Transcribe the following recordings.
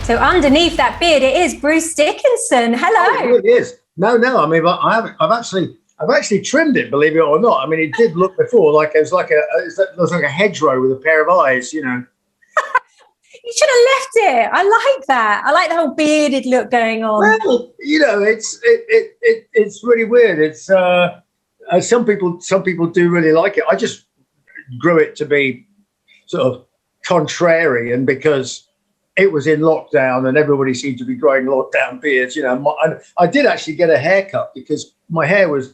So underneath that beard, it is Bruce Dickinson. Hello. Oh, it is. No. I mean, I've actually trimmed it. Believe it or not. I mean, it did look before like it was like a hedgerow with a pair of eyes. You know. You should have left it. I like that. I like the whole bearded look going on. Well, you know, it's really weird. It's some people do really like it. I just grew it to be sort of contrary, and because it was in lockdown and everybody seemed to be growing lockdown beards, you know, I did actually get a haircut because my hair was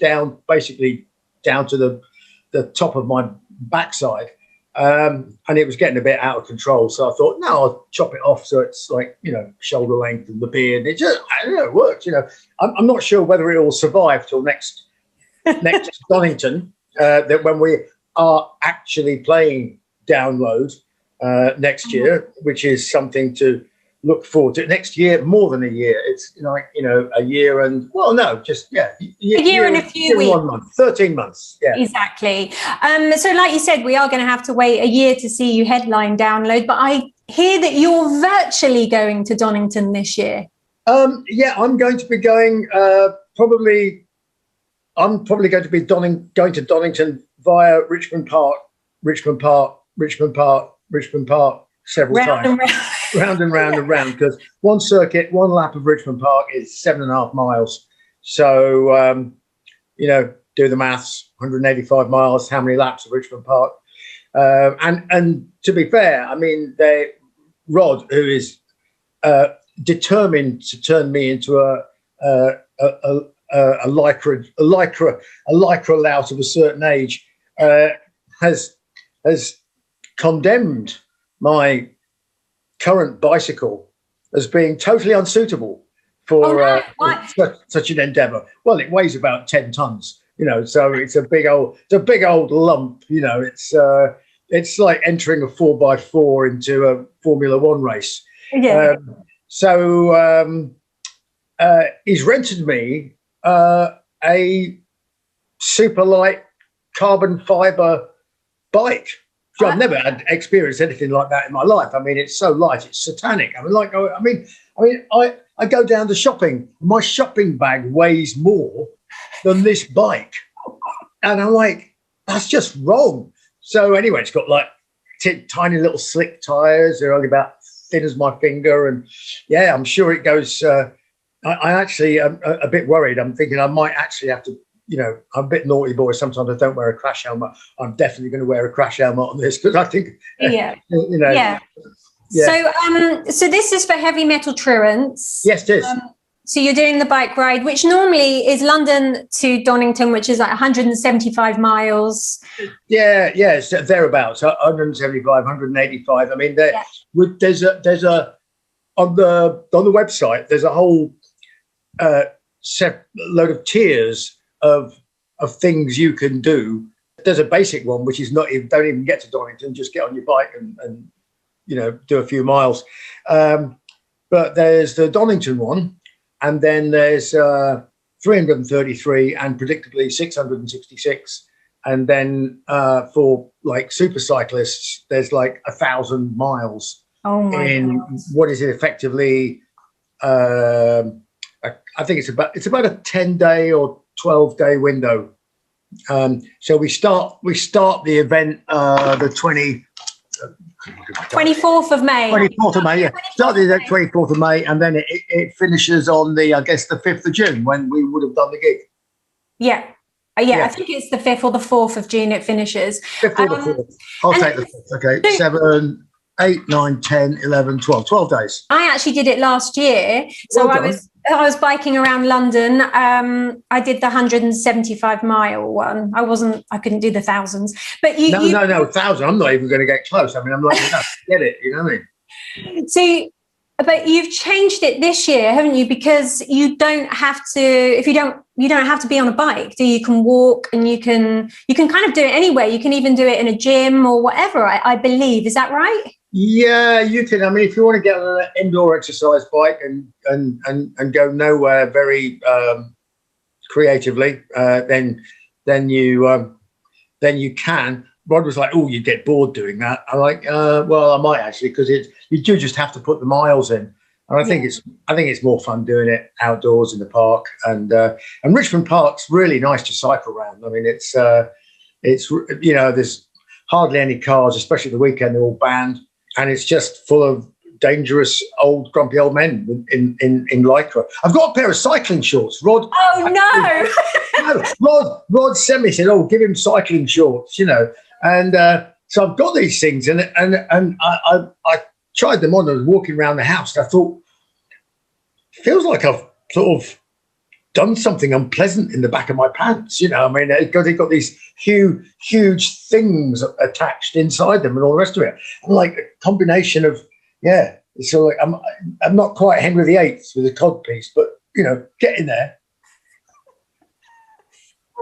basically down to the top of my backside. And it was getting a bit out of control. So I thought, no, I'll chop it off so it's like, you know, shoulder length and the beard. It just, I don't know, it works, you know. I'm not sure whether it will survive till next Donnington, that when we are actually playing Download next year, which is something to look forward to. Next year, more than a year. It's like, you know, a year and, well, no, just, yeah. A year and a few weeks. 1 month, 13 months, yeah. Exactly. So like you said, we are going to have to wait a year to see you headline Download, but I hear that you're virtually going to Donnington this year. Yeah, I'm going to be going, I'm probably going to be going to Donington via Richmond Park several times. Round and round, because one circuit, one lap of Richmond Park is 7.5 miles. So, you know, do the maths, 185 miles, how many laps of Richmond Park? And to be fair, I mean, Rod, who is determined to turn me into a lycra lout of a certain age, has condemned my current bicycle as being totally unsuitable for such an endeavour. Well, it weighs about 10 tons, you know, so it's a big old lump, you know. It's like entering a 4x4 into a Formula One race. Yeah. He's rented me a super light carbon fibre bike. So I've never had experienced anything like that in my life. I mean, it's so light, it's satanic. I mean, I go down to shopping. My shopping bag weighs more than this bike, and I'm like, that's just wrong. So anyway, it's got like tiny little slick tires. They're only about thin as my finger, and yeah, I'm sure it goes. I actually am a bit worried. I'm thinking I might actually have to. You know, I'm a bit naughty boy. Sometimes I don't wear a crash helmet. I'm definitely going to wear a crash helmet on this because I think, yeah, you know. Yeah. So this is for Heavy Metal Truants. Yes, it is. So you're doing the bike ride, which normally is London to Donington, which is like 175 miles. Yeah, it's thereabouts. 175, 185. I mean, there's a on the website. There's a whole load of tiers of things you can do. There's a basic one, which is don't even get to Donnington, just get on your bike and you know, do a few miles. But there's the Donnington one, and then there's 333 and predictably 666. And then for like super cyclists, there's like 1,000 miles in what is it effectively? I think it's about a 10-day or 12-day window. So we start the event the 24th of May. 24th of May, yeah. Start the event 24th of May, and then it finishes on the 5th of June when we would have done the gig. Yeah. I think it's the 5th or the 4th of June it finishes. 5th or the 4th. I'll take the 5th. Okay, 7, 8, 9, 10, 11, 12 days. I actually did it last year. So I was biking around London. I did the 175 mile one. I couldn't do the thousands. But No, 1,000. I'm not even going to get close. I mean, I'm not going to get it. You know what I mean? So, but you've changed it this year, haven't you? Because you don't have to. You don't have to be on a bike. You can walk, and you can kind of do it anywhere. You can even do it in a gym or whatever. I believe. Is that right? Yeah, you can. I mean, if you want to get on an indoor exercise bike and go nowhere very creatively, then you can. Rod was like, "Oh, you get bored doing that." I'm like, "Well, I might actually, because you do just have to put the miles in." And I think it's more fun doing it outdoors in the park, and Richmond Park's really nice to cycle around. I mean, it's there's hardly any cars, especially the weekend. They're all banned, and it's just full of dangerous grumpy old men in lycra. I've got a pair of cycling shorts. Rod. Oh no! Rod sent me, said, "Oh, give him cycling shorts," and so I've got these things, and I tried them on. I was walking around the house, and I thought, feels like I've sort of done something unpleasant in the back of my pants, I mean, because they've got these huge things attached inside them and all the rest of it. I'm like a combination of, so like I'm not quite Henry VIII with a codpiece, but getting there.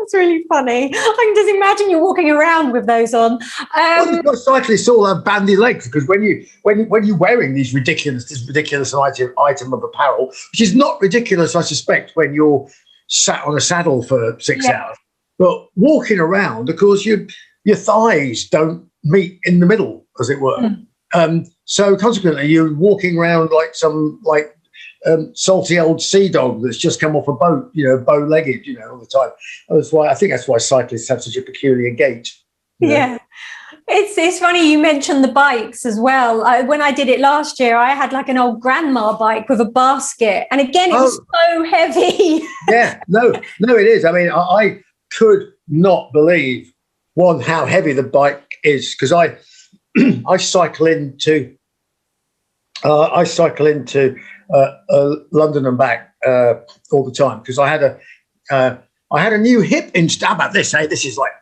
That's really funny. I can just imagine you walking around with those on. Well, cyclists all have bandy legs, because when you're wearing this ridiculous item of apparel, which is not ridiculous, I suspect, when you're sat on a saddle for 6 hours, but walking around, of course, your thighs don't meet in the middle, as it were. So consequently, you're walking around like some salty old sea dog that's just come off a boat, bow-legged, all the time. That's why cyclists have such a peculiar gait. Yeah. It's funny you mentioned the bikes as well. When I did it last year, I had like an old grandma bike with a basket, and again, it was so heavy. No, it is. I mean, I could not believe how heavy the bike is, because I cycle into London and back all the time, because I had a new hip install. How about this? Hey, this is like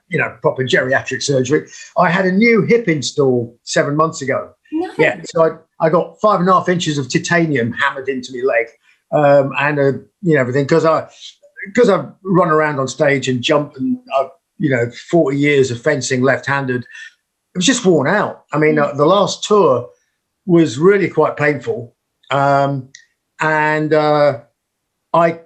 proper geriatric surgery. I had a new hip installed 7 months ago. Nice. Yeah, so I got 5.5 inches of titanium hammered into my leg, and everything, because I've run around on stage and jumped, and I've 40 years of fencing left-handed. It was just worn out. I mean, the last tour was really quite painful. And I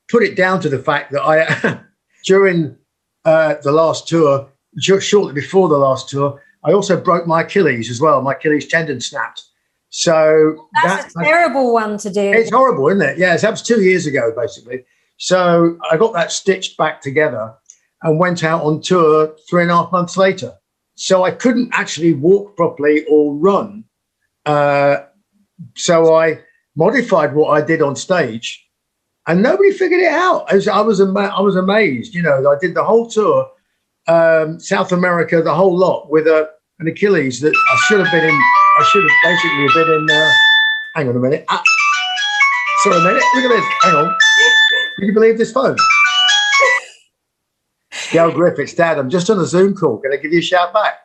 put it down to the fact that I, during the last tour, shortly before the last tour, I also broke my Achilles as well. My Achilles tendon snapped. So that's a terrible one to do. It's horrible, isn't it? Yeah, that was 2 years ago, basically. So I got that stitched back together and went out on tour 3.5 months later. So I couldn't actually walk properly or run. So I modified what I did on stage, and nobody figured it out. I was amazed. I did the whole tour, South America, the whole lot, with an Achilles that I should have been in. I should have basically been in. Hang on a minute. Sorry a minute. Look at this. Hang on. Can you believe this phone? Gail Griffiths, Dad, I'm just on a Zoom call. Can I give you a shout back?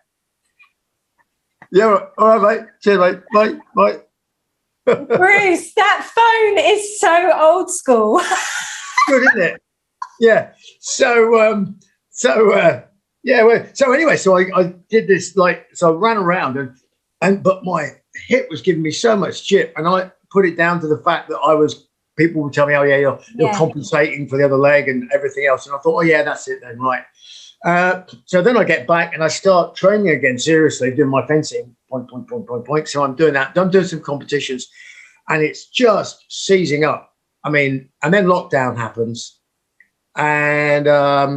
Yeah, all right, mate. Cheers, mate. Bye. Bruce, that phone is so old school. Good, isn't it? Yeah. So anyway, so I did this, so I ran around but my hip was giving me so much chip, and I put it down to the fact that people would tell me, oh yeah, you're compensating for the other leg and everything else. And I thought, oh yeah, that's it then, right. So then I get back and I start training again, seriously, doing my fencing, point. So I'm doing that. I'm doing some competitions, and it's just seizing up. I mean, and then lockdown happens, and I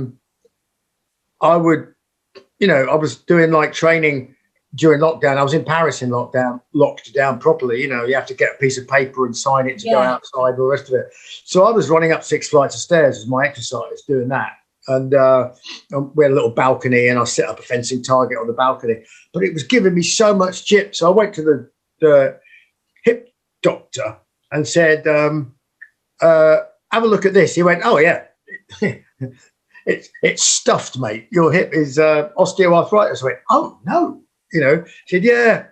was doing training during lockdown. I was in Paris in lockdown, locked down properly. You have to get a piece of paper and sign it to go outside, all the rest of it. So I was running up 6 flights of stairs as my exercise, doing that. And we had a little balcony, and I set up a fencing target on the balcony. But it was giving me so much chip. So I went to the hip doctor and said, have a look at this. He went, oh, yeah, it's stuffed, mate. Your hip is osteoarthritis. I went, oh, no. He said, yeah,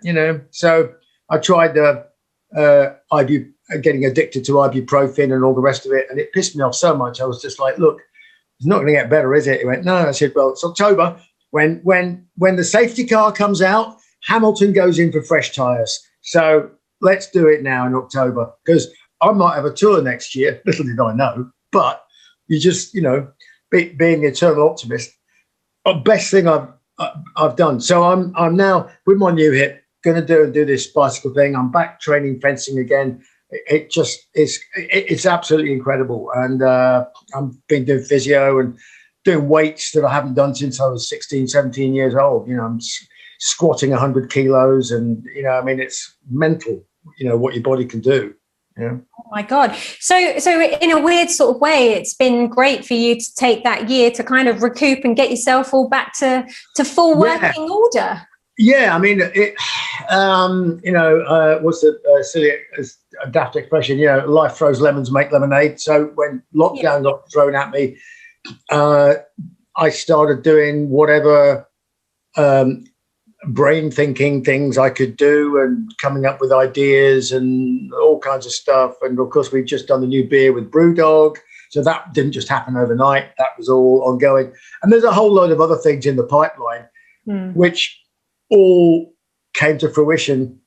So I tried getting addicted to ibuprofen and all the rest of it. And it pissed me off so much. I was just like, look, it's not going to get better, is it? He went, no. I said, well, it's October. When the safety car comes out, Hamilton goes in for fresh tyres. So let's do it now in October, because I might have a tour next year. Little did I know. But you just, being the eternal optimist, the best thing I've done. So I'm now with my new hip going to do this bicycle thing. I'm back training fencing again it just is. It's absolutely incredible. And I've been doing physio and doing weights that I haven't done since I was 16, 17 years old. You know, I'm squatting 100 kilos, and you know, I mean, it's mental. You know what your body can do. Yeah. Oh my God. So in a weird sort of way, it's been great for you to take that year to kind of recoup and get yourself all back to full working order. Yeah, I mean, you know, what's the silly, daft expression? You know, life throws lemons, make lemonade. So when lockdown got thrown at me, I started doing whatever brain thinking things I could do and coming up with ideas and all kinds of stuff. And of course, we've just done the new beer with Brewdog. So that didn't just happen overnight. That was all ongoing. And there's a whole load of other things in the pipeline, which all came to fruition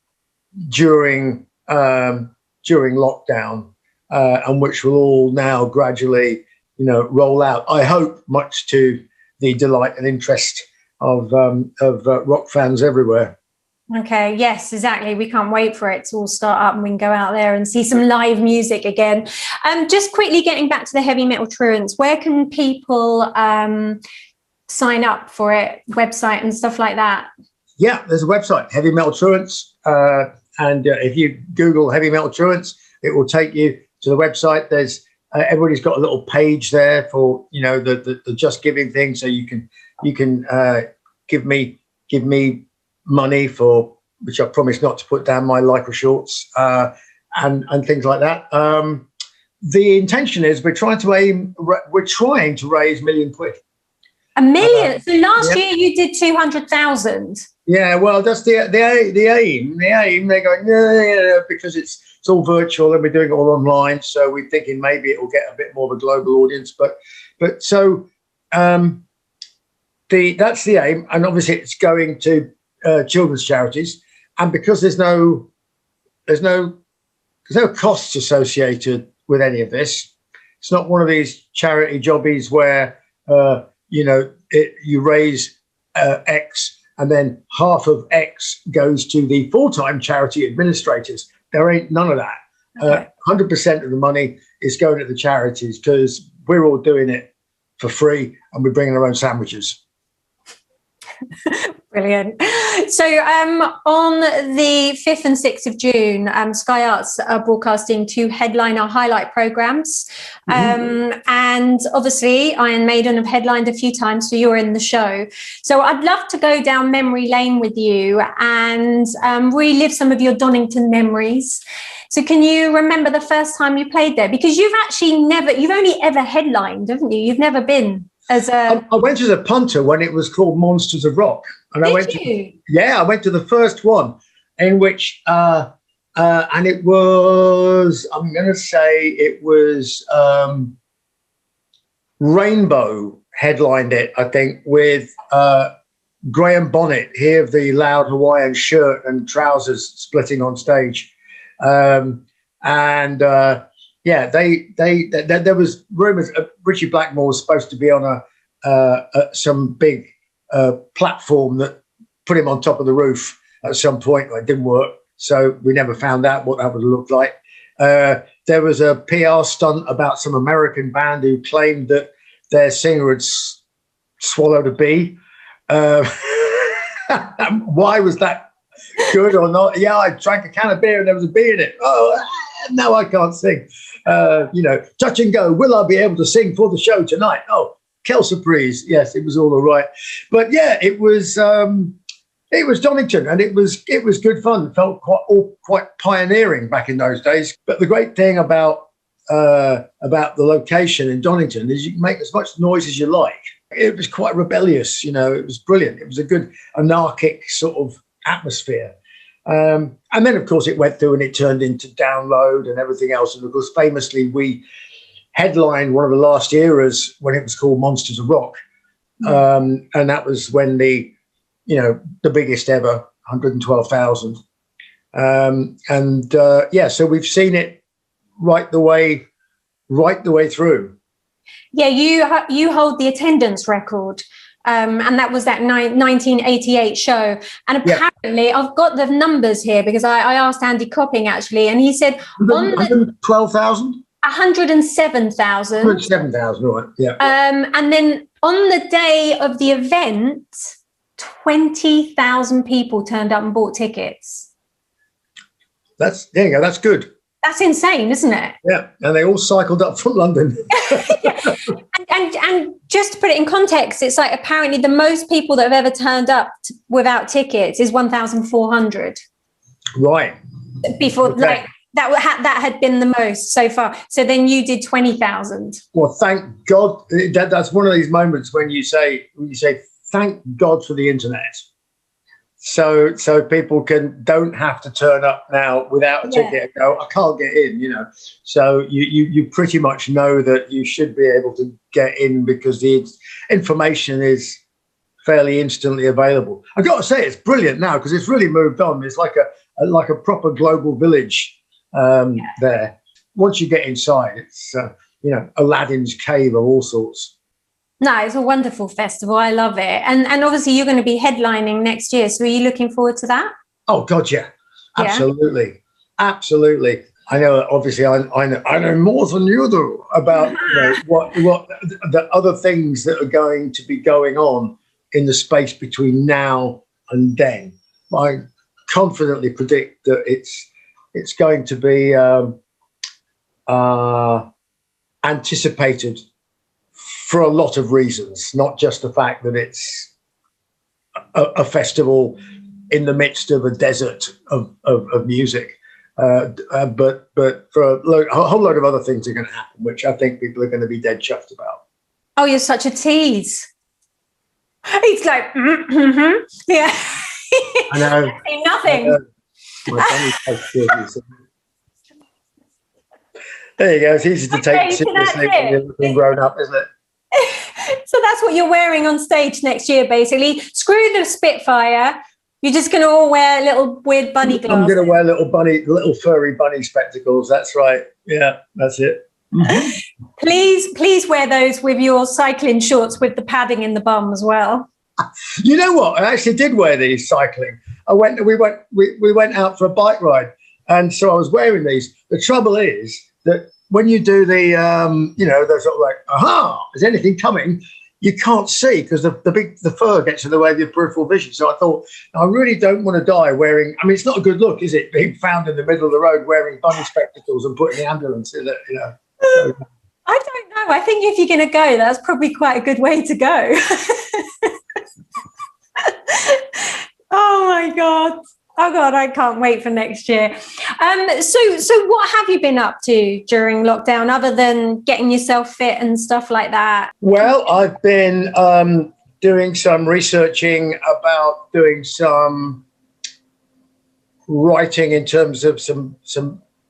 during lockdown, and which will all now gradually, you know, roll out. I hope much to the delight and interest of rock fans everywhere. Okay, yes, exactly. We can't wait for it to all start up and we can go out there and see some live music again. Just quickly getting back to the Heavy Metal Truants, where can people sign up for it, website and stuff like that? Yeah, there's a website, Heavy Metal Truants, and if you Google Heavy Metal Truants, it will take you to the website. There's everybody's got a little page there for, you know, the Just Giving thing, so you can give me money for, which I promise not to put down my Lycra shorts, and things like that. The intention is we're trying to raise £1 million. £1 million. So last year you did 200,000. Yeah, well, that's the aim. They're going, yeah, because it's all virtual and we're doing it all online. So we're thinking maybe it will get a bit more of a global audience. But so that's the aim, and obviously it's going to children's charities. And because there's no costs associated with any of this, it's not one of these charity jobbies where you know, you raise X and then half of X goes to the full-time charity administrators. There ain't none of that. Okay. 100% of the money is going to the charities because we're all doing it for free and we're bringing our own sandwiches. Brilliant. So on the 5th and 6th of June, Sky Arts are broadcasting 2 headliner highlight programs. And obviously Iron Maiden have headlined a few times, so you're in the show. So I'd love to go down memory lane with you and relive some of your Donnington memories. So can you remember the first time you played there? Because you've only ever headlined, haven't you? You've never been as a... I went as a punter when it was called Monsters of Rock. And I went to the first one, in which and it was, I'm going to say it was Rainbow headlined it, I think, with Graham Bonnet, he of the loud Hawaiian shirt and trousers splitting on stage. Yeah, there was rumours Richie Blackmore was supposed to be on some big platform that put him on top of the roof at some point. It didn't work, so we never found out what that would look like. There was a PR stunt about some American band who claimed that their singer had swallowed a bee. Why was that good or not? Yeah, I drank a can of beer and there was a bee in it. Oh, no, I can't sing. You know, touch and go. Will I be able to sing for the show tonight? Oh, quelle surprise. Yes, it was all right. But yeah, it was Donnington, and it was good fun. It felt quite pioneering back in those days. But the great thing about the location in Donnington is you can make as much noise as you like. It was quite rebellious, you know. It was brilliant. It was a good anarchic sort of atmosphere. And then, of course, it went through and it turned into Download and everything else. And of course, famously, we headlined one of the last eras when it was called Monsters of Rock. And that was when the biggest ever, 112,000. So we've seen it right the way through. Yeah, you hold the attendance record And that was that 1988 show. And apparently, I've got the numbers here because I asked Andy Copping actually, and he said 112,000? 107,000. 107,000, right? Yeah. And then on the day of the event, 20,000 people turned up and bought tickets. There you go. That's good. That's insane, isn't it? Yeah, and they all cycled up from London. Yeah. And just to put it in context, it's like apparently the most people that have ever turned up without tickets is 1,400. Right. Before, like that had been the most so far. So then you did 20,000. Well, thank God. That's one of these moments when you say, thank God for the internet. So people don't have to turn up now without a ticket and go, I can't get in, you know. So you pretty much know that you should be able to get in because the information is fairly instantly available. I've got to say it's brilliant now because it's really moved on. It's like a proper global village there. Once you get inside, it's Aladdin's cave of all sorts. No, it's a wonderful festival. I love it. And obviously you're going to be headlining next year. So are you looking forward to that? Oh, God, yeah. Absolutely. Yeah. Absolutely. I know, obviously, I know more than you do about what the other things that are going to be going on in the space between now and then. I confidently predict that it's going to be anticipated for a lot of reasons, not just the fact that it's a festival in the midst of a desert of music, but for a whole load of other things are going to happen, which I think people are going to be dead chuffed about. Oh, you're such a tease. He's like, yeah. I know. Nothing. There you go. It's easy to take seriously when you're looking grown up, isn't it? So that's what you're wearing on stage next year, basically. Screw the Spitfire. You're just going to all wear little weird bunny glasses. I'm going to wear little furry bunny spectacles. That's right. Yeah, that's it. Mm-hmm. Please wear those with your cycling shorts with the padding in the bum as well. You know what? I actually did wear these cycling. We went out for a bike ride, and so I was wearing these. The trouble is that when you do the, they're sort of like, aha, is anything coming? You can't see because the fur gets in the way of your peripheral vision. So I thought, I really don't want to die wearing, I mean, it's not a good look, is it? Being found in the middle of the road wearing bunny spectacles and putting the ambulance in it, you know. So, I don't know. I think if you're going to go, that's probably quite a good way to go. Oh, my God. Oh, God, I can't wait for next year. So what have you been up to during lockdown other than getting yourself fit and stuff like that? Well, I've been doing some researching about doing some writing in terms of some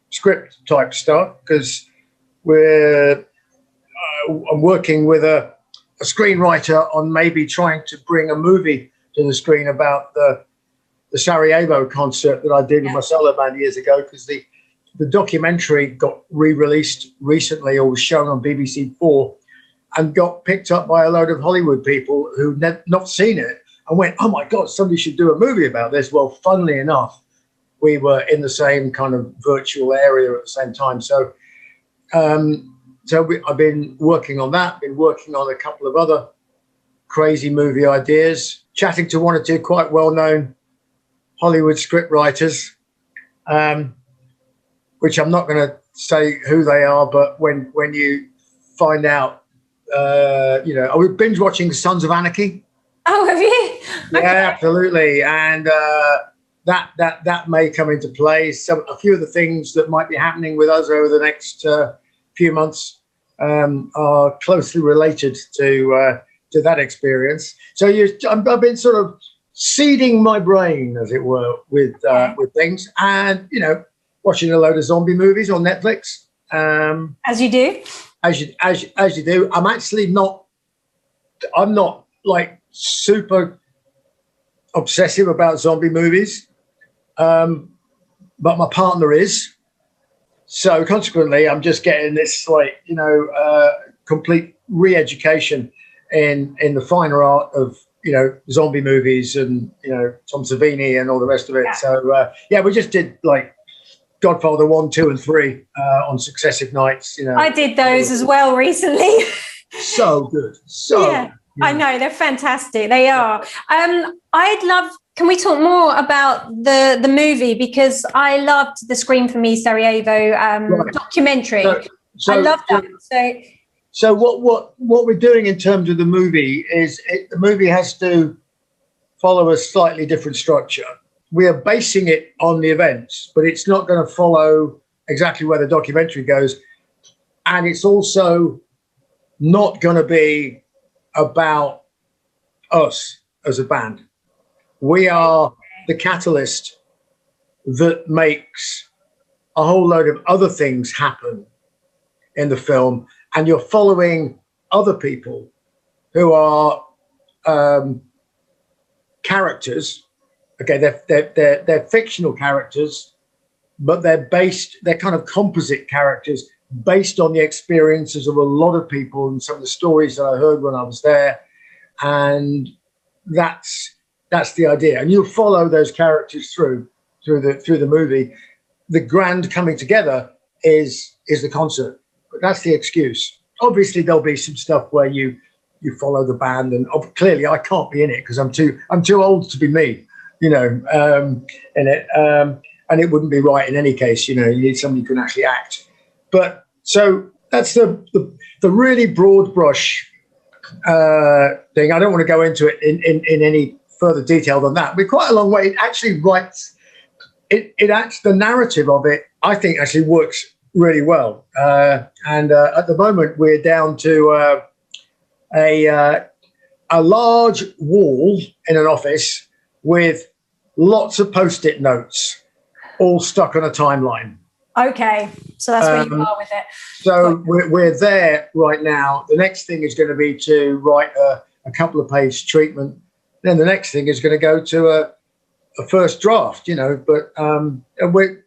script type stuff because I'm working with a screenwriter on maybe trying to bring a movie to the screen about the Sarajevo concert that I did with my solo band years ago, because the documentary got re-released recently or was shown on BBC 4 and got picked up by a load of Hollywood people who'd not seen it and went, oh my God, somebody should do a movie about this. Well, funnily enough, we were in the same kind of virtual area at the same time. So I've been working on that, been working on a couple of other crazy movie ideas, chatting to one or two quite well-known Hollywood script writers, which I'm not going to say who they are, but when you find out, I was binge watching Sons of Anarchy. Oh, have you? Yeah, okay. Absolutely, and that may come into play. A few of the things that might be happening with us over the next few months are closely related to that experience. So I've been sort of seeding my brain, as it were, with things, and watching a load of zombie movies on Netflix. As you do. As you do. I'm not like super obsessive about zombie movies, but my partner is. So consequently, I'm just getting this complete re-education in the finer art of, zombie movies and, Tom Savini and all the rest of it. So, we just did like Godfather 1, 2, and 3 on successive nights. I did those as well recently. So good. So good. I know, they're fantastic. They are. Can we talk more about the movie? Because I loved the Scream for Me Sarajevo documentary. I loved that. So what we're doing in terms of the movie is the movie has to follow a slightly different structure. We are basing it on the events, but it's not going to follow exactly where the documentary goes. And it's also not going to be about us as a band. We are the catalyst that makes a whole load of other things happen in the film. And you're following other people who are characters. Okay, they're fictional characters, but they're kind of composite characters based on the experiences of a lot of people and some of the stories that I heard when I was there. And that's the idea. And you'll follow those characters through the movie. The grand coming together is the concert. But that's the excuse. Obviously, there'll be some stuff where you follow the band, and clearly I can't be in it because I'm too old to be me, in it, and it wouldn't be right in any case. You need somebody who can actually act. But so that's the really broad brush thing. I don't want to go into it in any further detail than that. We're quite a long way. It actually writes. It acts the narrative of it. I think actually works really well, and at the moment we're down to a large wall in an office with lots of post-it notes all stuck on a timeline. Okay, so that's where you are with it. So we're there right now. The next thing is going to be to write a couple of page treatment. Then the next thing is going to go to a first draft, but we're,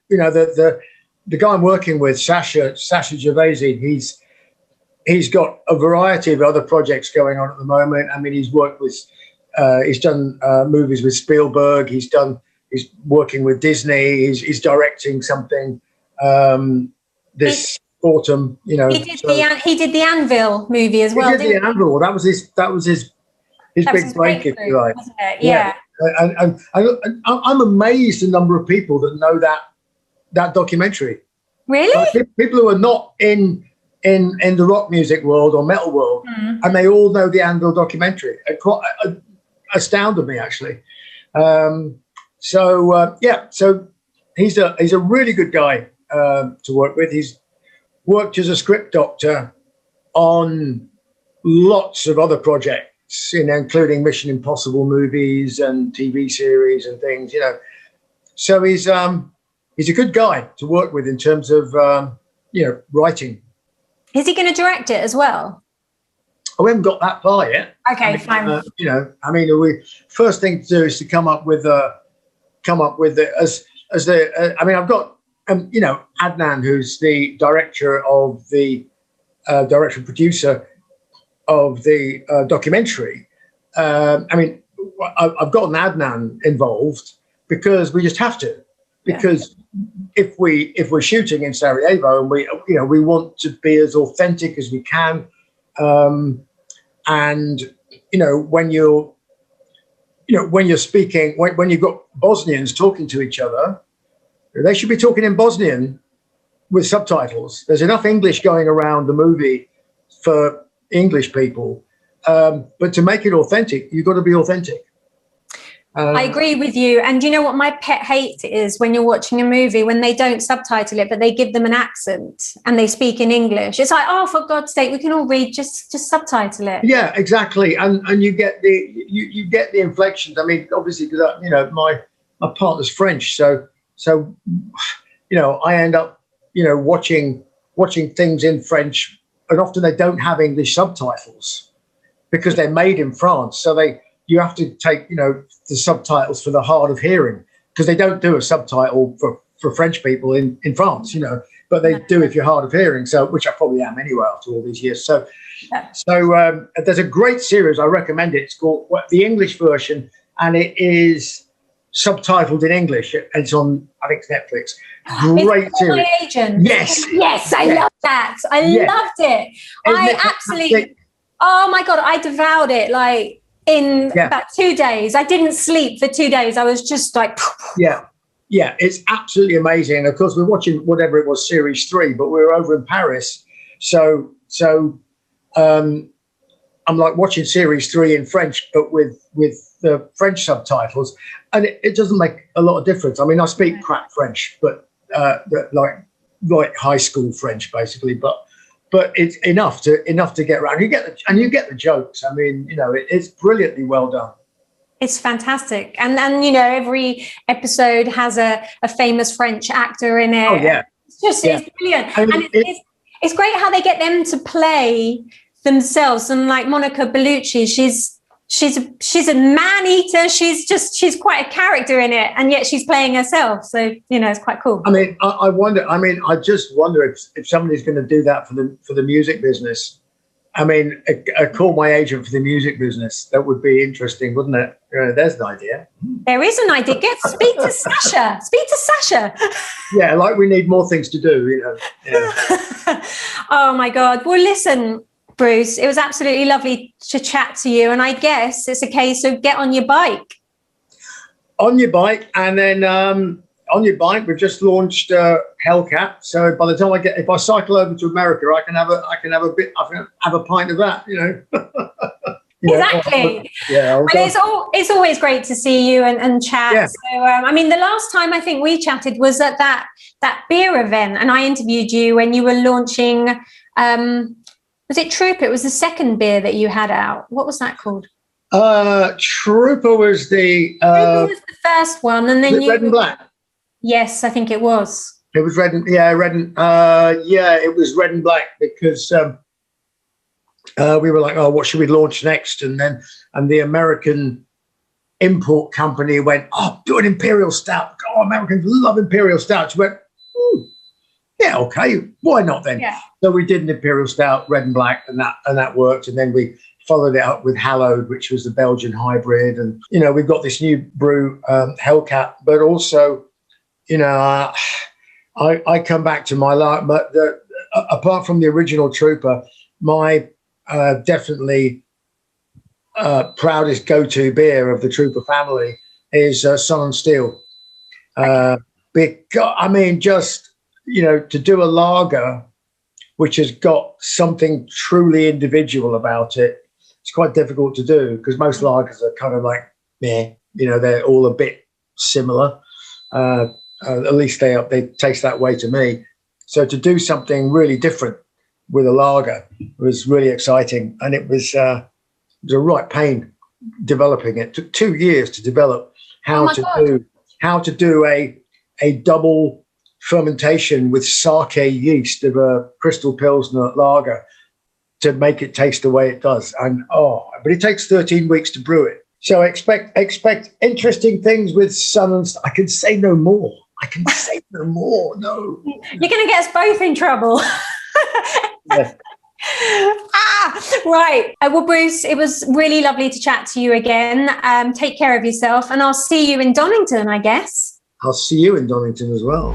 the guy I'm working with, Sasha Gervaisi, he's got a variety of other projects going on at the moment. I mean, he's worked with, he's done movies with Spielberg. He's working with Disney. He's directing something this autumn. He did the Anvil movie as well. He did the Anvil. That was his big break, if you like. Wasn't it? Yeah. And I'm amazed the number of people that know that documentary. Really? People who are not in the rock music world or metal world, and they all know the Anvil documentary. It quite astounded me, actually. So he's a really good guy to work with. He's worked as a script doctor on lots of other projects, including Mission Impossible movies and TV series and things. So he's a good guy to work with in terms of, writing. Is he going to direct it as well? We haven't got that far yet. Okay, fine. We first thing to do is to come up with it as the. I've got Adnan, who's the director and producer of the documentary. I've gotten Adnan involved because we just have to. Because if we're shooting in Sarajevo and we want to be as authentic as we can, and when you're speaking, when you've got Bosnians talking to each other, they should be talking in Bosnian with subtitles. There's enough English going around the movie for English people, but to make it authentic, you've got to be authentic. I agree with you. And you know what my pet hate is when you're watching a movie, when they don't subtitle it, but they give them an accent and they speak in English. It's like, oh, for God's sake, we can all read, just subtitle it. Yeah, exactly. And you get the inflections. I mean, obviously, because my partner's French, so I end up watching things in French, and often they don't have English subtitles because they're made in France. So you have to take, the subtitles for the hard of hearing, because they don't do a subtitle for French people in France. but they do if you're hard of hearing. So, which I probably am anyway after all these years. So there's a great series. I recommend it. It's called the English version, and it is subtitled in English. It's on, I think, it's Netflix. Great series. My Agent. Yes, I love that. I loved it. I absolutely. Oh my God, I devoured it like in about 2 days. I didn't sleep for 2 days. I was just like. Yeah, it's absolutely amazing. And of course, we're watching whatever it was, series 3, but we were over in Paris, so I'm like watching series 3 in French, but with the French subtitles, and it doesn't make a lot of difference. I mean, I speak crap French, but like high school French, basically. But it's enough to get around. You get the jokes. I mean, it's brilliantly well done. It's fantastic, and every episode has a famous French actor in it. Oh yeah, it's brilliant, and it's great how they get them to play themselves. And like Monica Bellucci, she's a man eater. She's quite a character in it, and yet she's playing herself. So it's quite cool. I mean, I wonder. I mean, I just wonder if somebody's going to do that for the music business. I mean, call my agent for the music business. That would be interesting, wouldn't it? There's an idea. There is an idea. Speak to Sasha. Speak to Sasha. Yeah, like we need more things to do. Yeah. Oh my God. Well, listen, Bruce, it was absolutely lovely to chat to you. And I guess it's a case of get on your bike. On your bike, and then on your bike, we've just launched Hellcat. So by the time if I cycle over to America, I can have a pint of that. Exactly. Yeah. Well, it's always great to see you and chat. Yeah. So I mean, the last time I think we chatted was at that beer event, and I interviewed you when you were launching. Was it Trooper? It was the second beer that you had out. What was that called? Trooper was the first one, and then Red and Black. Yes, I think it was. It was it was Red and Black, because we were like, oh, what should we launch next? And the American import company went, oh, do an Imperial Stout. Oh, Americans love Imperial Stout. We went, yeah, okay, why not then? Yeah. So we did an Imperial Stout, Red and Black, and that worked. And then we followed it up with Hallowed, which was the Belgian hybrid. And we've got this new brew, Hellcat, but also. I come back to my life, but apart from the original Trooper, my definitely proudest go-to beer of the Trooper family is Sun and Steel. Because I mean, just to do a lager which has got something truly individual about it, it's quite difficult to do, because most lagers are kind of like, they're all a bit similar. At least they taste that way to me. So to do something really different with a lager was really exciting, and it was a right pain developing it. It took 2 years to develop how to do a double fermentation with sake yeast of a Crystal Pilsner lager to make it taste the way it does. And but it takes 13 weeks to brew it. So expect interesting things with Sun and Steel. I can say no more. No. You're going to get us both in trouble. Yeah. Right. Well, Bruce, it was really lovely to chat to you again. Take care of yourself, and I'll see you in Donnington, I guess. I'll see you in Donnington as well.